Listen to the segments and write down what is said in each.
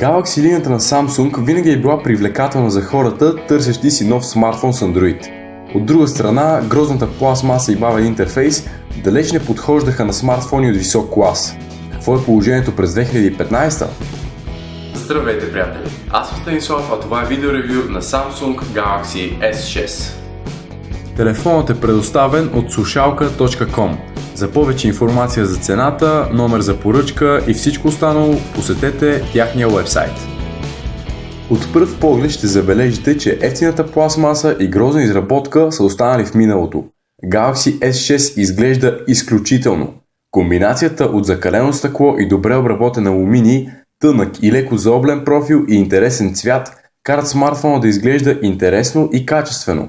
Galaxy линията на Samsung винаги е била привлекателна за хората, търсещи си нов смартфон с Android. От друга страна, грозната пластмаса и бавен интерфейс далеч не подхождаха на смартфони от висок клас. Какво е положението през 2015? Здравейте, приятели! Аз съм Станислав, а това е видеоревю на Samsung Galaxy S6. Телефонът е предоставен от Sushalka.com. За повече информация за цената, номер за поръчка и всичко останало, посетете тяхния уебсайт. От пръв поглед ще забележите, че ефтината пластмаса и грозна изработка са останали в миналото. Galaxy S6 изглежда изключително. Комбинацията от закалено стъкло и добре обработен алуминий, тънък и леко заоблен профил и интересен цвят карат смартфона да изглежда интересно и качествено.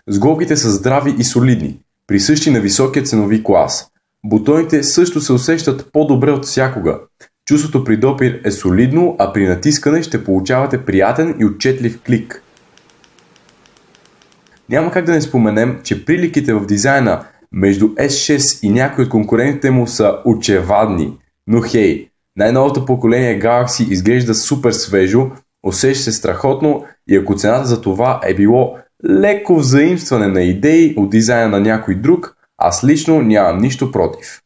Сголките са здрави и солидни, присъщи на високия ценови клас. Бутоните също се усещат по-добре от всякога. Чувството при допир е солидно, а при натискане ще получавате приятен и отчетлив клик. Няма как да не споменем, че приликите в дизайна между S6 и някои от конкурентите му са очевадни. Но хей, най-новото поколение Galaxy изглежда супер свежо, усеща се страхотно и ако цената за това е било леко взаимстване на идеи от дизайна на някой друг, аз лично нямам нищо против.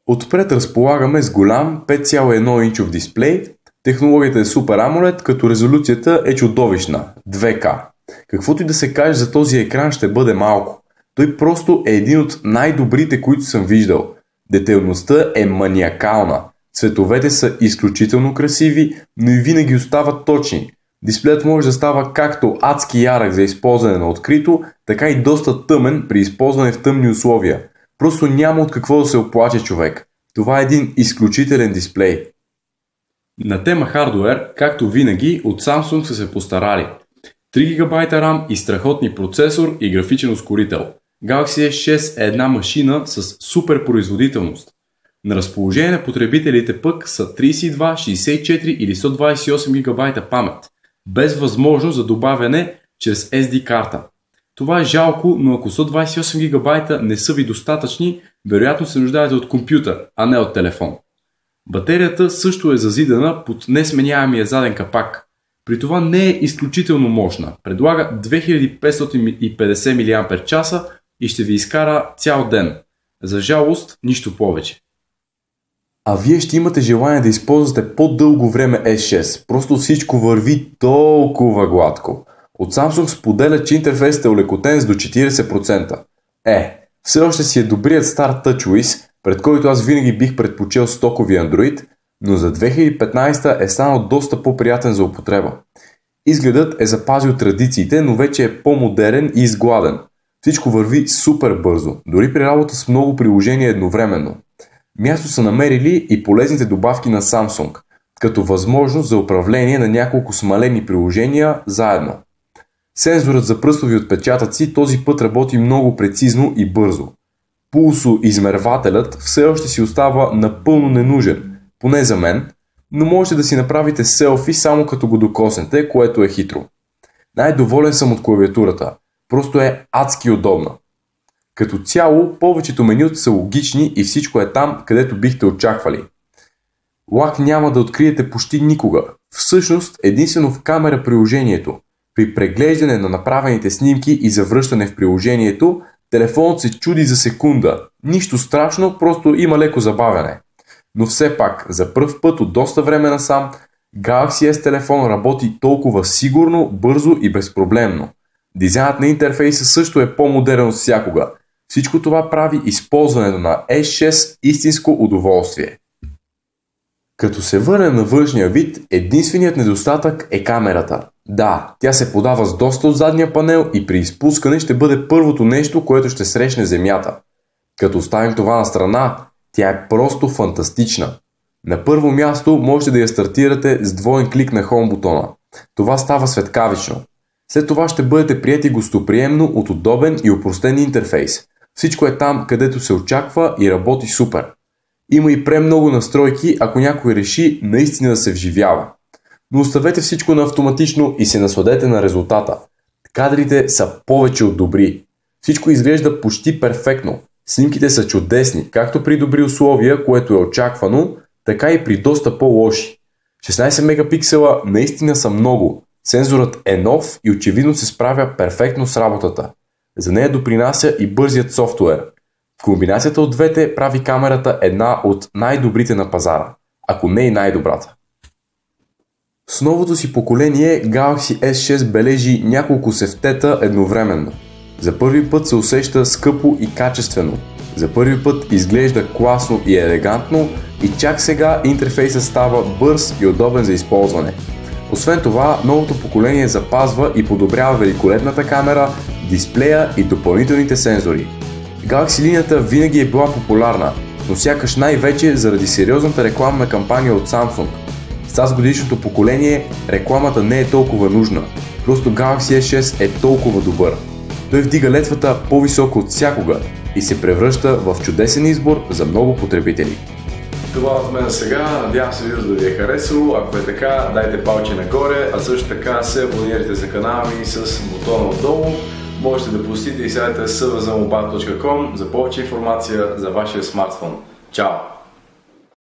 Отпред разполагаме с голям 5,1 инчов дисплей, технологията е Super AMOLED, като резолюцията е чудовищна, 2K. Каквото и да се каже за този екран ще бъде малко. Той просто е един от най-добрите, които съм виждал. Детайлността е маниакална, цветовете са изключително красиви, но и винаги остават точни. Дисплеят може да става както адски ярък за използване на открито, така и доста тъмен при използване в тъмни условия. Просто няма от какво да се оплаче човек. Това е един изключителен дисплей. На тема хардуер, както винаги, от Samsung са се постарали. 3 ГБ RAM и страхотни процесор и графичен ускорител. Galaxy S6 е една машина с супер производителност. На разположение на потребителите пък са 32, 64 или 128 ГБ памет, без възможност за добавяне чрез SD карта. Това е жалко, но ако 128 ГБ не са ви достатъчни, вероятно се нуждаете от компютър, а не от телефон. Батерията също е зазидана под несменяемия заден капак. При това не е изключително мощна. Предлага 2550 мАч и ще ви изкара цял ден. За жалост, нищо повече. А вие ще имате желание да използвате по-дълго време S6. Просто всичко върви толкова гладко. От Samsung споделя, че интерфейсът е олекотен с до 40%. Все още си е добрият стар TouchWiz, пред който аз винаги бих предпочел стокови Android, но за 2015 е станал доста по-приятен за употреба. Изгледът е запазил традициите, но вече е по-модерен и изгладен. Всичко върви супер бързо, дори при работа с много приложения едновременно. Място са намерили и полезните добавки на Samsung, като възможност за управление на няколко смалени приложения заедно. Сензорът за пръстови отпечатъци този път работи много прецизно и бързо. Пулсоизмервателят все още си остава напълно ненужен, поне за мен, но можете да си направите селфи само като го докоснете, което е хитро. Най-доволен съм от клавиатурата, просто е адски удобна. Като цяло, повечето менюта са логични и всичко е там, където бихте очаквали. Лак няма да откриете почти никога. Всъщност, единствено в камера приложението. При преглеждане на направените снимки и завръщане в приложението, телефонът се чуди за секунда. Нищо страшно, просто има леко забавяне. Но все пак, за пръв път от доста време насам, Galaxy S телефон работи толкова сигурно, бързо и безпроблемно. Дизайнът на интерфейса също е по-модерен от всякога. Всичко това прави използването на S6 истинско удоволствие. Като се върне на външния вид, единственият недостатък е камерата. Да, тя се подава с доста от задния панел и при изпускане ще бъде първото нещо, което ще срещне Земята. Като оставим това на страна, тя е просто фантастична. На първо място можете да я стартирате с двоен клик на Home бутона. Това става светкавично. След това ще бъдете приети гостоприемно от удобен и опростен интерфейс. Всичко е там, където се очаква и работи супер. Има и премного настройки, ако някой реши наистина да се вживява. Но оставете всичко на автоматично и се насладете на резултата. Кадрите са повече от добри. Всичко изглежда почти перфектно. Снимките са чудесни, както при добри условия, което е очаквано, така и при доста по-лоши. 16 мегапиксела наистина са много. Сензорът е нов и очевидно се справя перфектно с работата. За нея допринася и бързият софтуер. Комбинацията от двете прави камерата една от най-добрите на пазара, ако не и най-добрата. С новото си поколение Galaxy S6 бележи няколко сефтета едновременно. За първи път се усеща скъпо и качествено. За първи път изглежда класно и елегантно и чак сега интерфейсът става бърз и удобен за използване. Освен това, новото поколение запазва и подобрява великолепната камера, дисплея и допълнителните сензори. Galaxy линията винаги е била популярна, но сякаш най-вече заради сериозната рекламна кампания от Samsung. С тази годишното поколение рекламата не е толкова нужна, просто Galaxy S6 е толкова добър. Той вдига летвата по-високо от всякога и се превръща в чудесен избор за много потребители. Това от мен сега, надявам се видеото да ви е харесало, ако е така, дайте палче нагоре, а също така се абонирайте за канала ми с бутона отдолу. Можете да посетите и сайта svzmobile.com за повече информация за вашия смартфон. Чао!